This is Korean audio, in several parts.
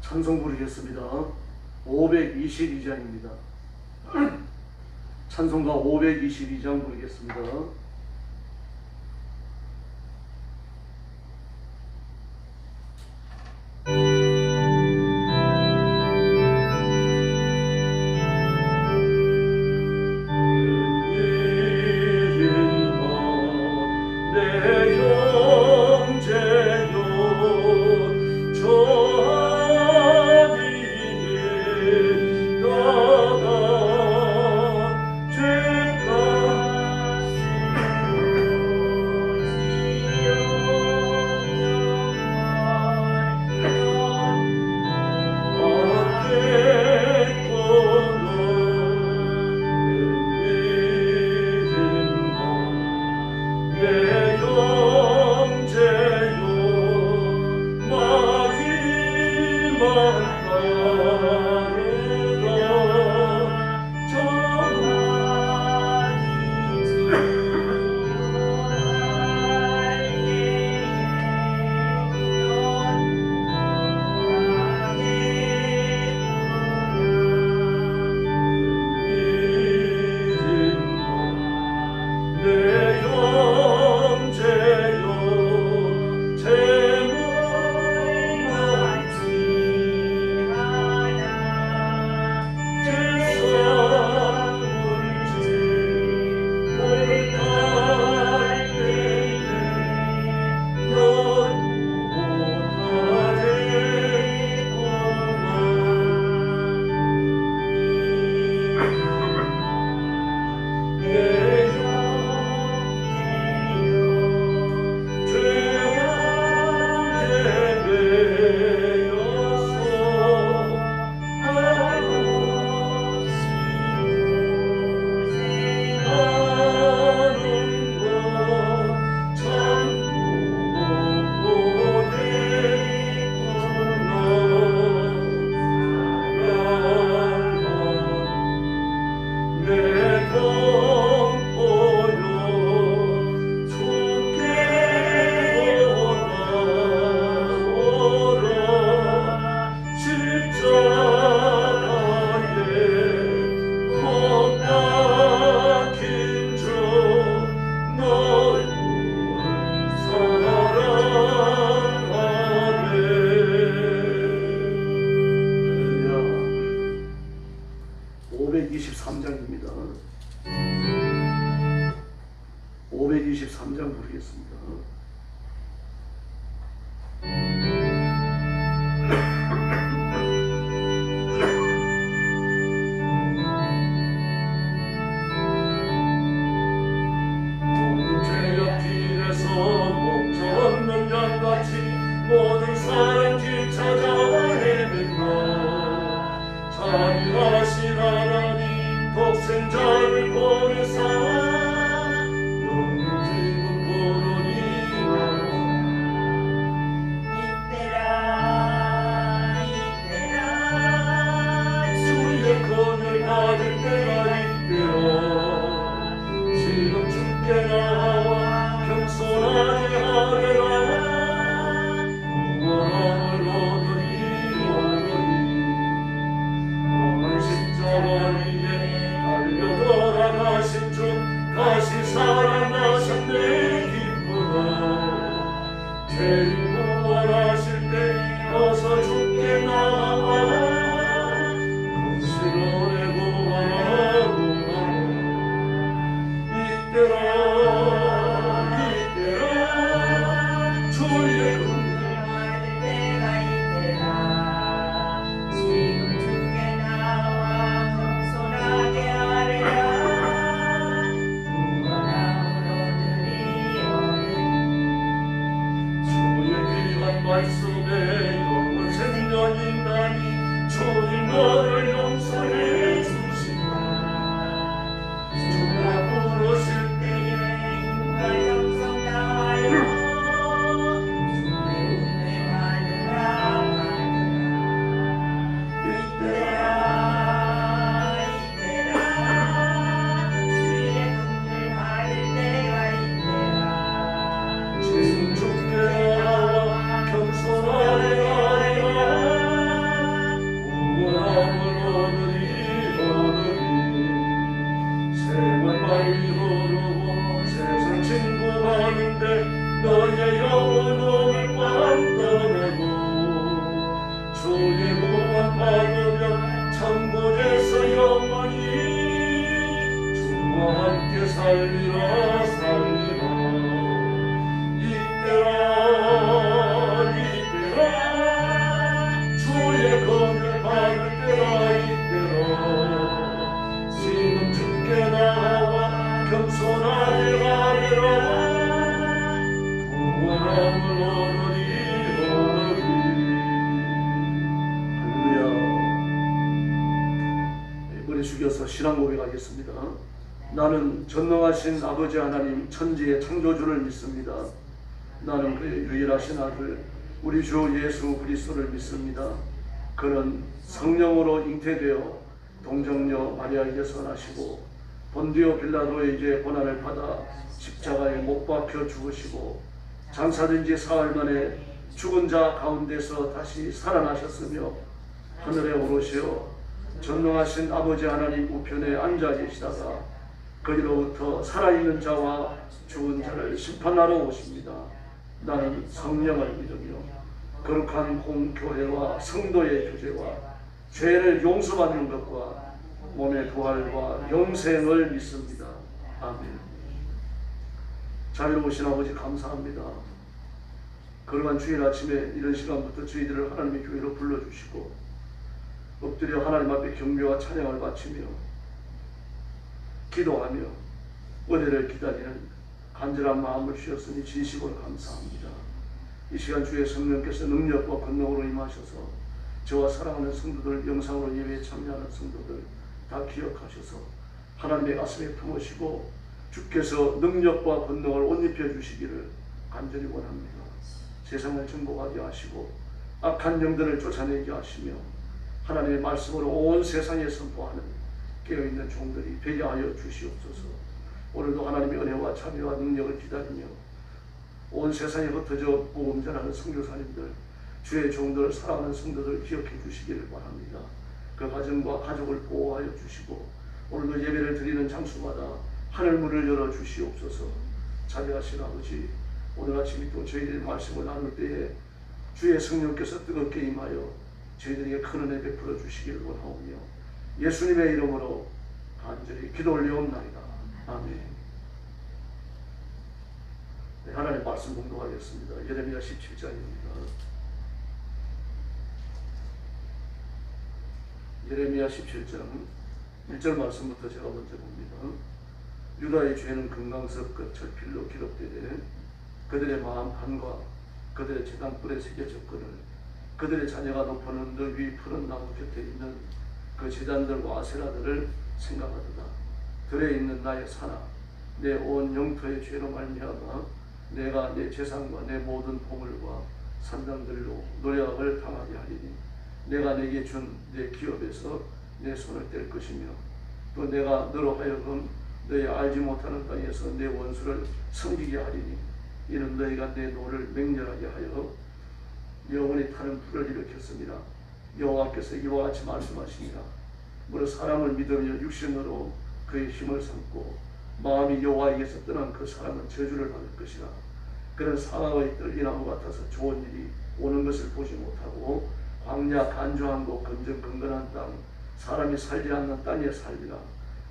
찬송 부르겠습니다. 522장입니다. 찬송가 522장 부르겠습니다. 부르겠습니다. 모든 죄악 길에서 목자 없는 양같이 모든 사람 길 찾아 헤맨다. 자비하신 하나님 독생자를 보내사 받을 때가 있대요. 지금 주께 나와 겸손하게 하리라. 구원함을 얻으리 얻으리. 오늘 십자가 위에 달려 돌아가신 주 빨리 흐르고 세상 진보하는데 너의 영혼 오늘 밤 떠나고 주의 구원 받으면 천국에서 영원히 주와 함께 살리라 살리라 이때라 주의 건을 받을 때라 이때라 지금 주께 나와 겸손하게 가리라 구원함을 얻으리 할렐루야. 머리 숙여서 신앙 고백하겠습니다. 나는 전능하신 아버지 하나님 천지의 창조주를 믿습니다. 나는 그의 유일하신 아들 우리 주 예수 그리스도를 믿습니다. 그는 성령으로 잉태되어 동정녀 마리아에게서 나시고 본디오 빌라도에게 고난을 받아 십자가에 못 박혀 죽으시고 장사된 지 사흘 만에 죽은 자 가운데서 다시 살아나셨으며 하늘에 오르시어 전능하신 아버지 하나님 우편에 앉아 계시다가 거기로부터 살아있는 자와 죽은 자를 심판하러 오십니다. 나는 성령을 믿으며 거룩한 공교회와 성도의 교제와 죄를 용서받는 것과 몸의 부활과 영생을 믿습니다. 아멘. 자비로우신 아버지 감사합니다. 거룩한 주일 아침에 이런 시간부터 저희들을 하나님의 교회로 불러주시고 엎드려 하나님 앞에 경배와 찬양을 바치며 기도하며 은혜를 기다리는 간절한 마음을 주셨으니 진심으로 감사합니다. 이 시간 주의 성령께서 능력과 권능으로 임하셔서 저와 사랑하는 성도들, 영상으로 예배에 참여하는 성도들 다 기억하셔서 하나님의 가슴에 품으시고 주께서 능력과 권능을 옷 입혀 주시기를 간절히 원합니다. 세상을 정복하게 하시고 악한 영들을 쫓아내게 하시며 하나님의 말씀으로 온 세상에 선포하는 깨어있는 종들이 되게 하여 주시옵소서. 오늘도 하나님의 은혜와 자비와 능력을 기다리며 온 세상에 흩어져 복음 전하는 선교사님들, 주의 종들, 사랑하는 성도들 기억해 주시기를 바랍니다. 그 가정과 가족을 보호하여 주시고 오늘도 예배를 드리는 장소마다 하늘문을 열어 주시옵소서. 자비하신 아버지, 오늘 아침에 또 저희들의 말씀을 나눌 때에 주의 성령께서 뜨겁게 임하여 저희들에게 큰 은혜 베풀어 주시기를 원하오며 예수님의 이름으로 간절히 기도 올리옵나이다. 아멘. 네, 하나님 말씀 공독하겠습니다. 예레미야 17장입니다. 예레미야 17장 1절 말씀부터 제가 먼저 봅니다. 유다의 죄는 금강석 끝 철필로 기록되되 그들의 마음 판과 그들의 제단불에 새겨졌거늘 그들의 자녀가 높은 언덕 위 푸른 나무 곁에 있는 그 제단들과 아세라들을 생각하도다. 들에 있는 나의 산아, 내 온 영토의 죄로 말미암아 내가 내 재산과 내 모든 보물과 산당들로 노략을 당하게 하리니 내가 내게 준 내 기업에서 내 손을 뗄 것이며 또 내가 너로 하여금 너희 알지 못하는 땅에서 내 원수를 섬기게 하리니 이는 너희가 내 노를 맹렬하게 하여 영원히 타는 불을 일으켰습니다. 여호와께서 이와 같이 말씀하십니다. 무릇 사람을 믿으며 육신으로 그의 힘을 삼고 마음이 여호와에게서 떠난 그 사람은 저주를 받을 것이라. 그는 사막의 떨기나무 같아서 좋은 일이 오는 것을 보지 못하고 광야 간조한 곳 건전건건한 땅 사람이 살지 않는 땅에 살리라.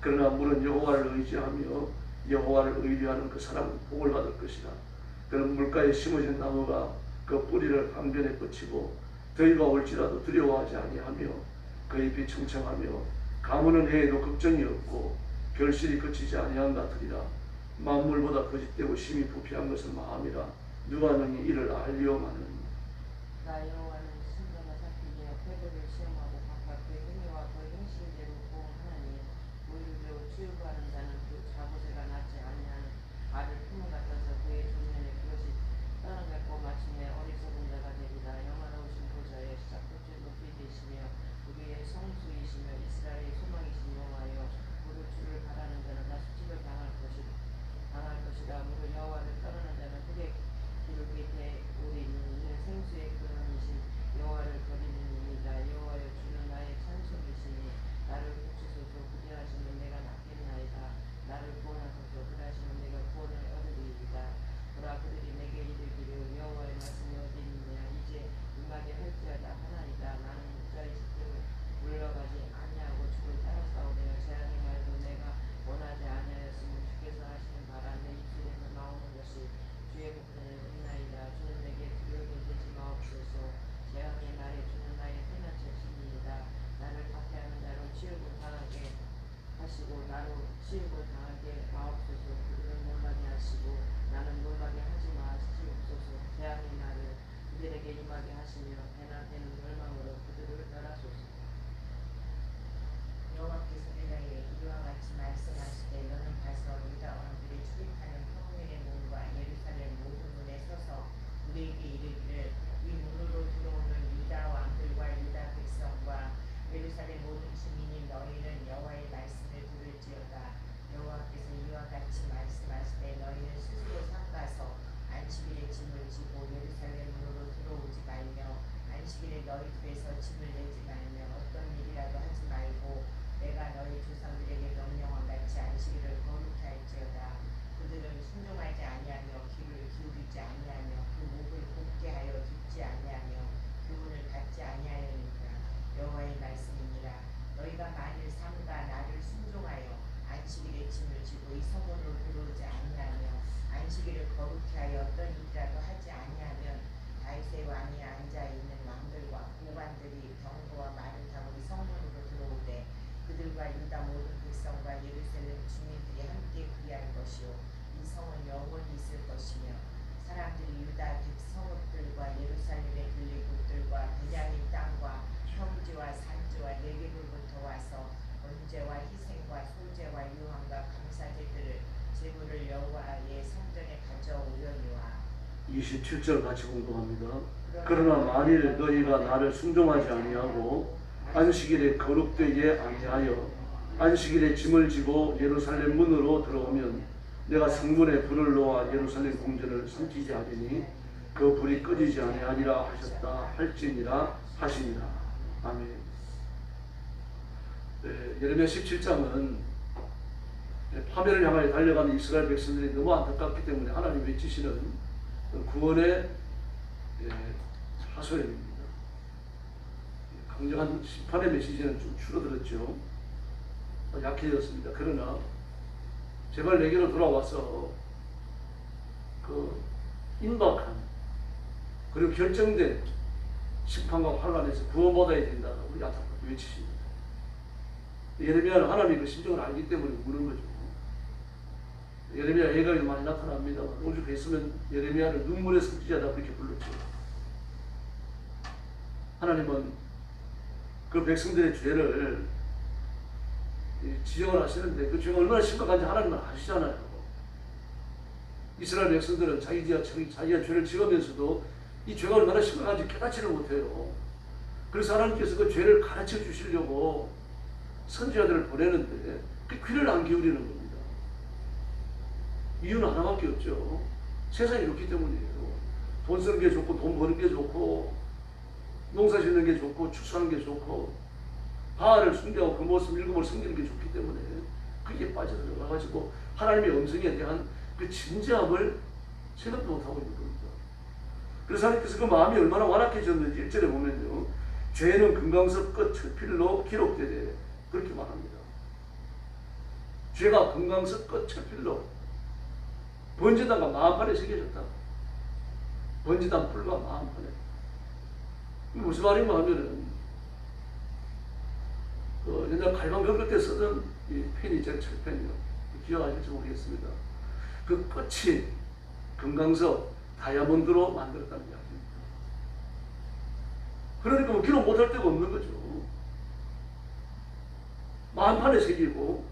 그러나 물은 여호와를 의지하며 여호와를 의뢰하는 그 사람은 복을 받을 것이라. 그는 물가에 심어진 나무가 그 뿌리를 강변에 뻗치고 더위가 올지라도 두려워하지 아니하며 그 잎이 청청하며 가무는 해에도 걱정이 없고 결실이 그치지 아니한 같으리라. 만물보다 거짓되고 심히 부패한 것은 마음이라. 누가 능히 이를 알리오마는. 나 여호와는 신령과 살피며 패배를 시험하고 각각 그의 행위와 그의 행실대로 보응하나니 오히려 배워 치유하는 자는 그 자고새가 낫지 아니하는 알을 품은 같아서 그의 중년에 그것이 떠나갔고 마침내 어리석은 자가 되리라. 영화로우신 보좌에 시작부터 높이 계시며 우리의 성수이시며 이스라엘의 소망이신 여호와여, 무릇 주를 바라는 자는 다 수치를 당할 것이라. 무릇 여호와를 떠나는 자는 흑의 기록이 되오리니 이는 생수의 근원이신 명하게 하시며 배는 멸망으로 그들을 멸하소서. 여호와께서 내게 이와 같이 말씀하시되 너는 가서 유다 왕들이 출입하는 평민의 문과 예루살렘 모든 문에 서서 우리에게 이르기를 이 문으로 들어오는 유다 왕들과 유다 백성과 예루살렘 모든 주민인 너희는 여호와의 말씀을 들을지어다. 여호와께서 이와 같이 말씀하시되 너희는 스스로 삼가서 안식일에 짐을 지고 예루살렘 문으로 들어오지 말며 안식일에 너희 집에서 짐을 내지 말며 어떤 일이라도 하지 말고 내가 너희 조상들에게 명령한 같이 안식일을 거룩히 할지어다. 그들은 순종하지 아니하며 귀를 기울이지 아니하며 그 목을 곱게 하여 듣지 아니하며 교훈을 받지 아니하려니까 여호와의 말씀이니라. 너희가 만일 삼가 나를 순종하여 안식일에 짐을 지고 이 성문으로 들어오지 아니하며 안식일을 거룩히 하여 어떤 일이라도 하지 아니하면 다윗의 왕이 앉아 있는 왕들과 고관들이 병거와 말을 타고 이 성문으로 들어오되 그들과 유다 모든 백성과 예루살렘 주민들이 함께 그리할 것이요 이 성은 영원히 있을 것이며 사람들이 유다 백성읍들과 예루살렘의 들리곳들과 베냐민 땅과 평지와 산지와 네겝으로부터 와서 번제와 희생과 소제와 유황과 감사제들을 제물을 여호와의 성전에 가져오려니와. 27절 같이 공부합니다. 그러나 만일 너희가 나를 순종하지 아니하고 안식일에 거룩되게 아니하여 안식일에 짐을 지고 예루살렘 문으로 들어오면 내가 성문에 불을 놓아 예루살렘 궁전을 삼키지 하리니 그 불이 꺼지지 아니하리라 하셨다 할지니라 하시니라. 아멘. 네, 예레미야 17장은 파멸을 향하여 달려가는 이스라엘 백성들이 너무 안타깝기 때문에 하나님 외치시는 구원의 하소연입니다. 강력한 심판의 메시지는 좀 줄어들었죠. 약해졌습니다. 그러나 제발 내게로 돌아와서 그 임박한 그리고 결정된 심판과 환란에서 구원받아야 된다고 우리 안타깝게 외치십니다. 예레미야는 하나님의 그 심정을 알기 때문에 우는 거죠. 예레미야 예가에도 많이 나타납니다. 오죽했으면 예레미야를 눈물의 선지자다 그렇게 불렀죠. 하나님은 그 백성들의 죄를 지적을 하시는데 그 죄가 얼마나 심각한지 하나님은 아시잖아요. 이스라엘 백성들은 자기가 죄를 지으면서도 이 죄가 얼마나 심각한지 깨닫지를 못해요. 그래서 하나님께서 그 죄를 가르쳐 주시려고 선지자들을 보내는데 그 귀를 안 기울이는 겁니다. 이유는 하나밖에 없죠. 세상이 이렇기 때문이에요. 돈 쓰는 게 좋고 돈 버는 게 좋고 농사 짓는 게 좋고 축사하는 게 좋고 바알을 숭배하고 그 모습 일금을 섬기는 게 좋기 때문에 그게 빠져들어가지고 하나님의 음성에 대한 그 진지함을 생각도 못하고 있는 겁니다. 그래서 하나님께서 그 마음이 얼마나 완악해졌는지 1절에 보면요. 죄는 금강석 끝 철필로 기록되되 그렇게 말합니다. 죄가 금강석 끝 철필로 번제단과 마음판에 새겨졌다. 번제단 풀과 마음판에. 무슨 말인가 하면은 옛날 칼방 긁을 때 쓰던 이 펜이 제 철펜이요. 기억하실지 모르겠습니다. 그 끝이 금강석 다이아몬드로 만들었다는 이야기입니다. 그러니까 뭐 기록 못할 데가 없는 거죠. 만판에 새기고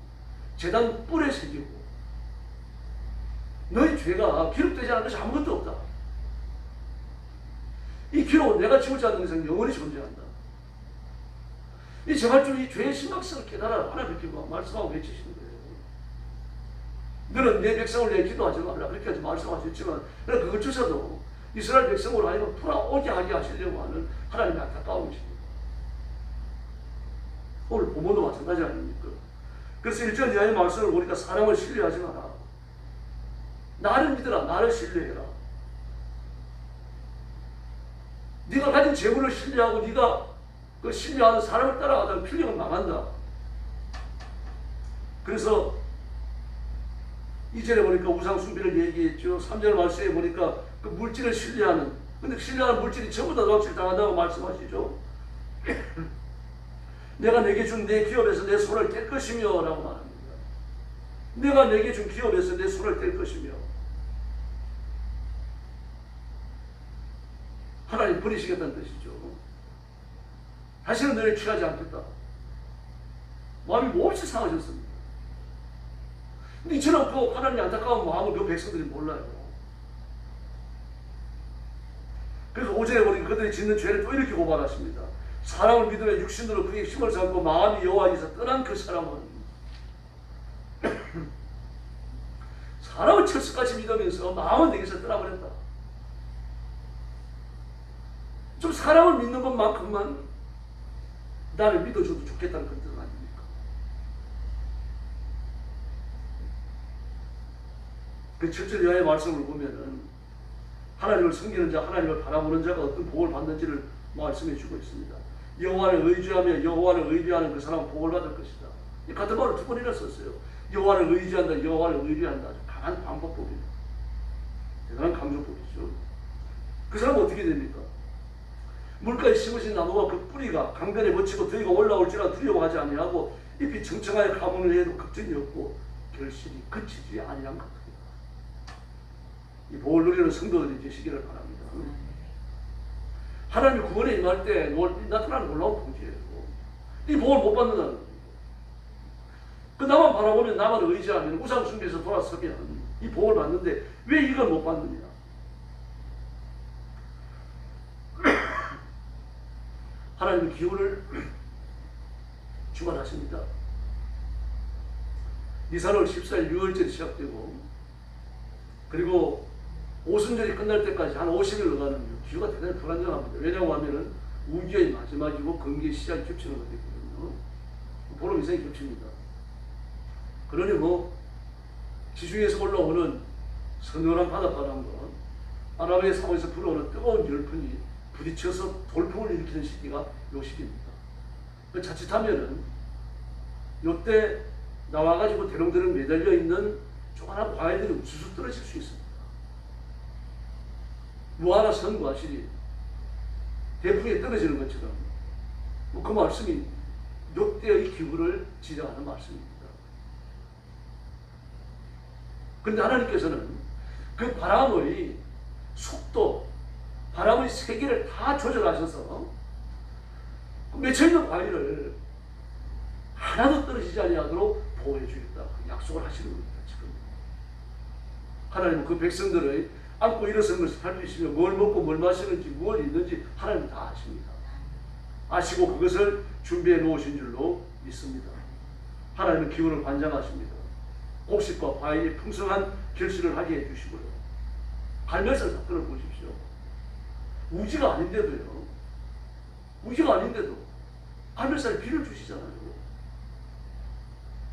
제단 뿔에 새기고 너희 죄가 기록되지 않은 것이 아무것도 없다. 이 기록은 내가 지우지 않는 이상 영원히 존재한다. 이 제발 좀 이 죄의 심각성을 깨달아 하나님께 말씀하고 외치시는 거예요. 너는 내 백성을 내 기도하지 말라 그렇게 말씀하셨지만 그것조차도 이스라엘 백성으로 하여금 돌아오게 하게 하시려고 하는 하나님의 안타까움이십니다. 오늘 부모도 마찬가지 아닙니까? 그래서 1절 이하의 말씀을 보니까 사람을 신뢰하지 마라. 나를 믿어라. 나를 신뢰해라. 네가 가진 재물을 신뢰하고 네가 그 신뢰하는 사람을 따라가다가 필경은 망한다. 그래서 2절에 보니까 우상 숭배를 얘기했죠. 3절 말씀에 보니까 그 물질을 신뢰하는, 근데 신뢰하는 물질이 전부 다 납치를 당한다고 말씀하시죠. 내가 내게 준 내 기업에서 내 손을 뗄 것이며 라고 말합니다. 내가 내게 준 기업에서 내 손을 뗄 것이며 하나님 버리시겠다는 뜻이죠. 다시는 너를 취하지 않겠다. 마음이 몹시 상하셨습니다. 근데 이처럼 그 하나님 안타까운 마음을 그 백성들이 몰라요. 그래서 오전에 보니 그들이 짓는 죄를 또 이렇게 고발하십니다. 사람을 믿으며 육신으로 그의 힘을 삼고 마음이 여호와에서 떠난 그 사람은 사람을 철석같이 믿으면서 마음은 내게서 떠나버렸다. 좀 사람을 믿는 것만큼만 나를 믿어줘도 좋겠다는 그런 뜻 아닙니까? 그 7절 이하의 말씀을 보면은 하나님을 섬기는 자, 하나님을 바라보는 자가 어떤 복을 받는지를 말씀해 주고 있습니다. 여호와를 의지하며 여호와를 의뢰하는 그 사람은 복을 받을 것이다. 이 같은 말을 두 번이나 썼어요. 여호와를 의지한다, 여호와를 의뢰한다. 아주 강한 방법법이에요. 대단한 강조법이죠. 그 사람은 어떻게 됩니까? 물가에 심으신 나무가 그 뿌리가 강변에 뻗치고 더위가 올라올지라 두려워하지 아니하고 잎이 청청하여 가뭄을 해도 걱정이 없고 결실이 그치지 아니한 것 같습니다. 이 복을 누리는 성도들이 되시기를 바랍니다. 하나님이 구원에 임할 때 나타나는 놀라운 복이에요. 이 복을 못 받는다는 거예요. 그 나만 바라보면 나만 의지하면 우상 숭배에서 돌아서면 이 복을 받는데 왜 이걸 못 받느냐? 하나님은 기후를 주관하십니다. 니산월 14일 6월절이 시작되고 그리고 오순절이 끝날 때까지 한 50일 가는 기후가 대단히 불안정합니다. 왜냐고 하면은 우기의 마지막이고 건기의 시작이 겹치는 거거든요. 보름 이상이 겹칩니다. 그러니 뭐 지중해에서 올라오는 서늘한 바닷바람과 아랍의 상황에서 불어오는 뜨거운 열풍이 부딪혀서 돌풍을 일으키는 시기가 요 시기입니다. 자칫하면은 요때 나와가지고 대롱대롱 매달려 있는 조그마한 과일들이 우수수 떨어질 수 있습니다. 무화과 선과 실이 대풍에 떨어지는 것처럼 그 말씀이 요때의 기후를 지적하는 말씀입니다. 그런데 하나님께서는 그 바람의 속도, 바람의 세기를 다 조절하셔서 맺혀있는 과일을 하나도 떨어지지 아니하도록 보호해 주겠다 약속을 하시는 겁니다. 지금 하나님은 그 백성들의 안고 일어선 것을 살피시며 뭘 먹고 뭘 마시는지 무엇 있는지 하나님 다 아십니다. 아시고 그것을 준비해 놓으신 줄로 믿습니다. 하나님은 기운을 관장하십니다. 곡식과 과일이 풍성한 결실을 하게 해주시고요. 갈멜살 사건을 보십시오. 우지가 아닌데도요. 우지가 아닌데도 갈멜살에 비를 주시잖아요.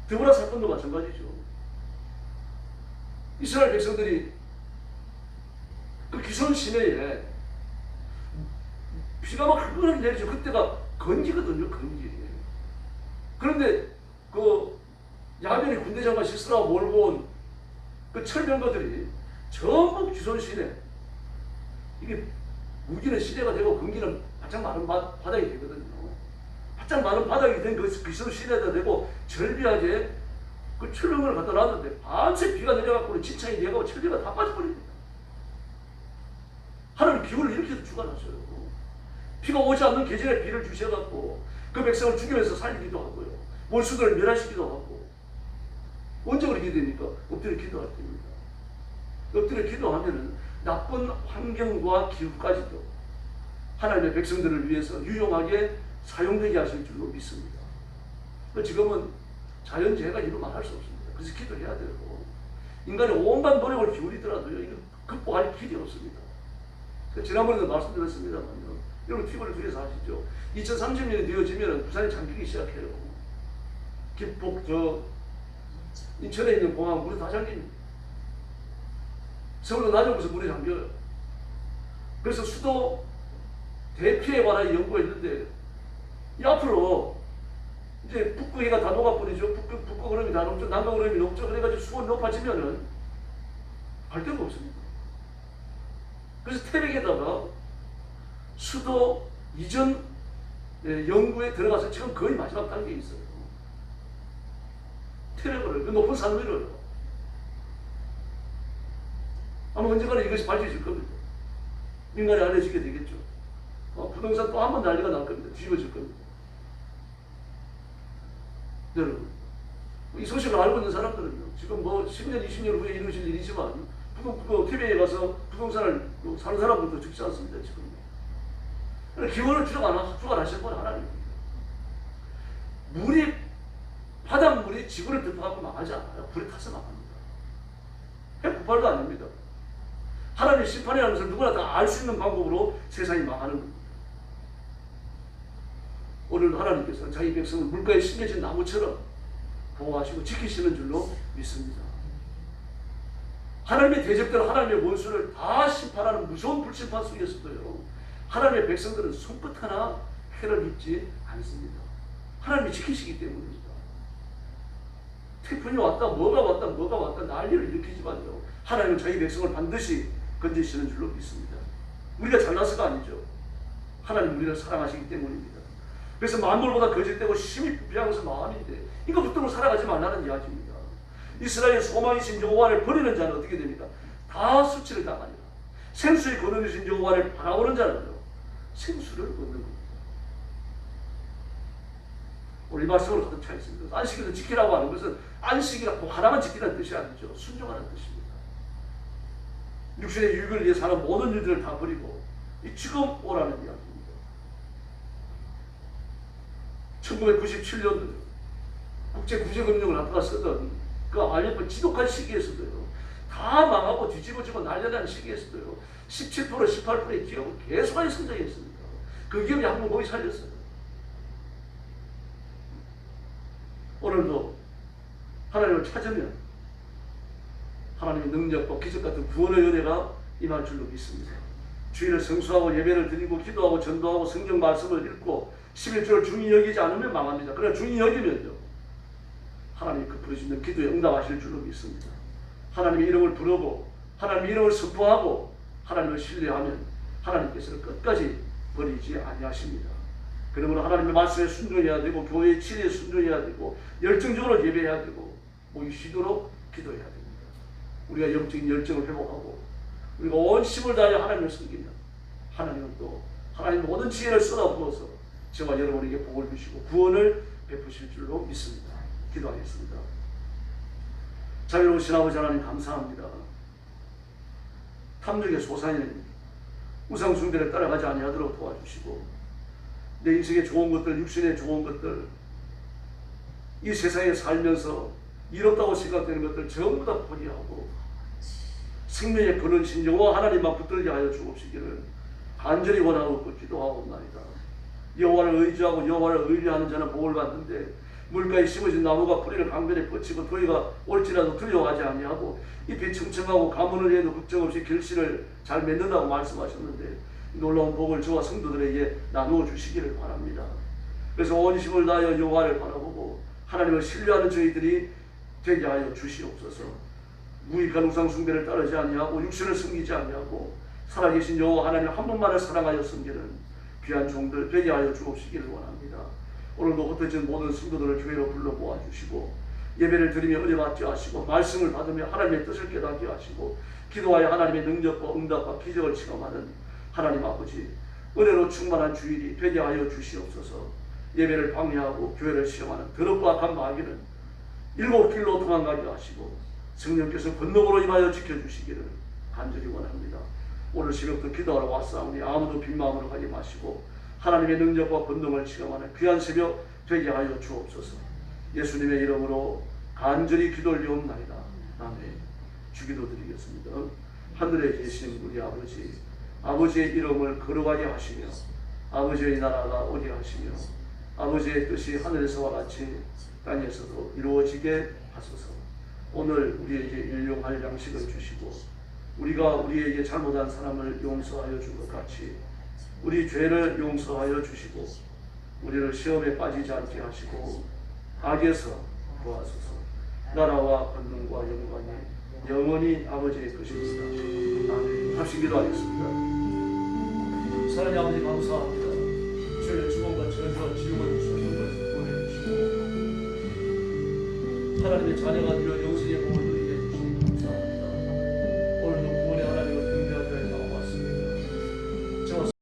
드보라 사건도 마찬가지죠. 이스라엘 백성들이 그 기손 시내에 비가 막 흐르게 내리죠. 그때가 건기거든요. 건기. 그런데 그 야변의 군대장관 시스라가 몰고 온 그 철병거들이 전부 기손 시내, 이게 우기는 시내가 되고 건기는 바짝 마른 바닥이 되거든요. 바짝 마른 바닥이 된 그 기손 시내가 되고 절비하게 그 철병을 갖다 놨는데 밤새 비가 내려갖고 지창이 내려가고 철비가 다 빠져버립니다. 하나님 기후를 이렇게 주관하셔요. 비가 오지 않는 계절에 비를 주셔갖고 그 백성을 죽이면서 살리기도 하고요. 원수들을 멸하시기도 하고. 언제 그렇게 됩니까? 엎드려 기도할 때입니다. 엎드려 기도하면은 나쁜 환경과 기후까지도 하나님의 백성들을 위해서 유용하게 사용되게 하실 줄로 믿습니다. 지금은 자연재해가 이루 말할 수 없습니다. 그래서 기도해야 되고 인간이 온갖 노력을 기울이더라도요, 이거 극복할 길이 없습니다. 지난번에도 말씀드렸습니다만요. 여러분 TV를 통해서 아시죠? 2030년이 되어지면 부산이 잠기기 시작해요. 김포 인천에 있는 공항 물이 다 잠깁니다. 서울도 낮은 곳에 물이 잠겨요. 그래서 수도 대피에 관한 연구가 있는데 이 앞으로 이제 북극해가 다 녹아버리죠. 북극 흐름이 다 녹죠. 남극 흐름이 녹죠. 그래가지고 수온이 높아지면은 갈 데가 없습니다. 그래서 태백에다가 수도 이전 연구에 들어가서 지금 거의 마지막 단계에 있어요. 태백을, 그 높은 산 위를. 아마 언젠가는 이것이 밝혀질 겁니다. 민간에 알려지게 되겠죠. 부동산 또 한 번 난리가 날 겁니다. 뒤집어질 겁니다. 여러분, 이 소식을 알고 있는 사람들은요, 지금 뭐 10년, 20년 후에 이루어질 일이지만 TV에 가서 부동산을 사는 사람들도 적지 않습니다. 지금 기원을 주관하실 분 하나님입니다. 바닷물이 지구를 덮어갖고 망하지 않아요. 불에 타서 망합니다. 핵폭발도 아닙니다. 하나님의 심판이라는 것을 누구나 다 알 수 있는 방법으로 세상이 망하는 겁니다. 오늘 하나님께서 자기 백성을 물가에 심겨진 나무처럼 보호하시고 지키시는 줄로 믿습니다. 하나님의 대적들, 하나님의 원수를 다 심판하는 무서운 불심판 속에서도요, 하나님의 백성들은 손끝 하나 해를 입지 않습니다. 하나님이 지키시기 때문입니다. 태풍이 왔다, 뭐가 왔다 난리를 일으키지만요, 하나님은 자기 백성을 반드시 건지시는 줄로 믿습니다. 우리가 잘나서가 아니죠. 하나님 우리를 사랑하시기 때문입니다. 그래서 만물보다 거짓되고 심히 부패한 것은 마음인데 이거 붙들고 살아가지 말라는 이야기입니다. 이스라엘의 소망이신 여호와를 버리는 자는 어떻게 됩니까? 다 수치를 당하니라. 생수의 근원이신 여호와를 바라보는 자는요, 생수를 얻는 겁니다. 오늘 이 말씀으로 가득 차 있습니다. 안식일을 지키라고 하는 것은 안식이라고 하나만 지키라는 뜻이 아니죠. 순종하는 뜻입니다. 육신의 유익을 위해 사는 모든 일들을 다 버리고 지금 오라는 이야기입니다. 1997년 국제구제금융을 갖다가 쓰던 그 IMF 지독한 시기에서도요, 다 망하고 뒤집어지고 난리난 시기에서도요, 17%, 18%의 기업은 계속하게 성장했습니다. 그 기업이 한국 거의 살렸어요. 오늘도 하나님을 찾으면 하나님의 능력과 기적 같은 구원의 은혜가 임할 줄로 믿습니다. 주일을 성수하고 예배를 드리고 기도하고 전도하고 성경 말씀을 읽고 11조를 중히 여기지 않으면 망합니다. 그러나 중히 여기면요, 하나님이 그 부르시는 기도에 응답하실 줄로 믿습니다. 하나님의 이름을 부르고 하나님의 이름을 선포하고 하나님을 신뢰하면 하나님께서는 끝까지 버리지 아니하십니다. 그러므로 하나님의 말씀에 순종해야 되고 교회의 진리에 순종해야 되고 열정적으로 예배해야 되고 목이 쉬도록 기도해야 됩니다. 우리가 영적인 열정을 회복하고 우리가 온 힘을 다하여 하나님을 섬기면 하나님은 또 하나님의 모든 지혜를 쏟아부어서 저와 여러분에게 복을 주시고 구원을 베푸실 줄로 믿습니다. 기도하겠습니다. 자비로우신 아버지 하나님 감사합니다. 탐욕의 소산인 우상 숭배를 따라가지 아니하도록 도와주시고 내 인생의 좋은 것들, 육신의 좋은 것들, 이 세상에 살면서 이롭다고 생각되는 것들 전부 다 포기하고 생명의 근원신 여호와 하나님만 붙들게 하여 주옵시기를 간절히 원하고 기도하옵나이다. 여호와를 의지하고 여호와를 의뢰하는 자는 복을 받는데 물가에 심어진 나무가 뿌리를 강변에 뻗치고 더위가 올지라도 두려워하지 아니하고 잎이 청청하고 가문을 해도 걱정 없이 결실을 잘 맺는다고 말씀하셨는데 놀라운 복을 저와 성도들에게 나누어 주시기를 바랍니다. 그래서 온 힘을 다하여 여호와를 바라보고 하나님을 신뢰하는 저희들이 되게 하여 주시옵소서. 무익한 우상 숭배를 따르지 아니하고 육신을 섬기지 아니하고 살아계신 여호와 하나님 한 분만을 사랑하여 섬기는 귀한 종들 되게 하여 주옵시기를 원합니다. 오늘도 흩어진 모든 성도들을 교회로 불러 모아주시고 예배를 드리며 은혜 받게 하시고 말씀을 받으며 하나님의 뜻을 깨닫게 하시고 기도하여 하나님의 능력과 응답과 기적을 체험하는 하나님 아버지 은혜로 충만한 주일이 되게 하여 주시옵소서. 예배를 방해하고 교회를 시험하는 더럽고 악한 마귀는 일곱 길로 도망가게 하시고 성령께서 권능으로 임하여 지켜주시기를 간절히 원합니다. 오늘 새벽도 기도하러 왔사오니 아무도 빈 마음으로 가지 마시고 하나님의 능력과 권능을 체험하는 귀한 새벽 되게 하여 주옵소서. 예수님의 이름으로 간절히 기도 올리옵나이다. 아멘. 주기도 드리겠습니다. 하늘에 계신 우리 아버지, 아버지의 이름을 거룩하게 하시며 아버지의 나라가 오게 하시며 아버지의 뜻이 하늘에서와 같이 땅에서도 이루어지게 하소서. 오늘 우리에게 일용할 양식을 주시고 우리가 우리에게 잘못한 사람을 용서하여 준 것 같이 우리 죄를 용서하여 주시고 우리를 시험에 빠지지 않게 하시고 악에서 구하소서. 나라와 권능과 영광이 영원히 아버지의 것입니다. 아멘. 합심 기도하겠습니다. 사랑의 아버지 감사합니다. 주의 주권과 저주와 지옥을 주시는 것을 보내주시고 하나님의 자녀가 되어 영생의 복을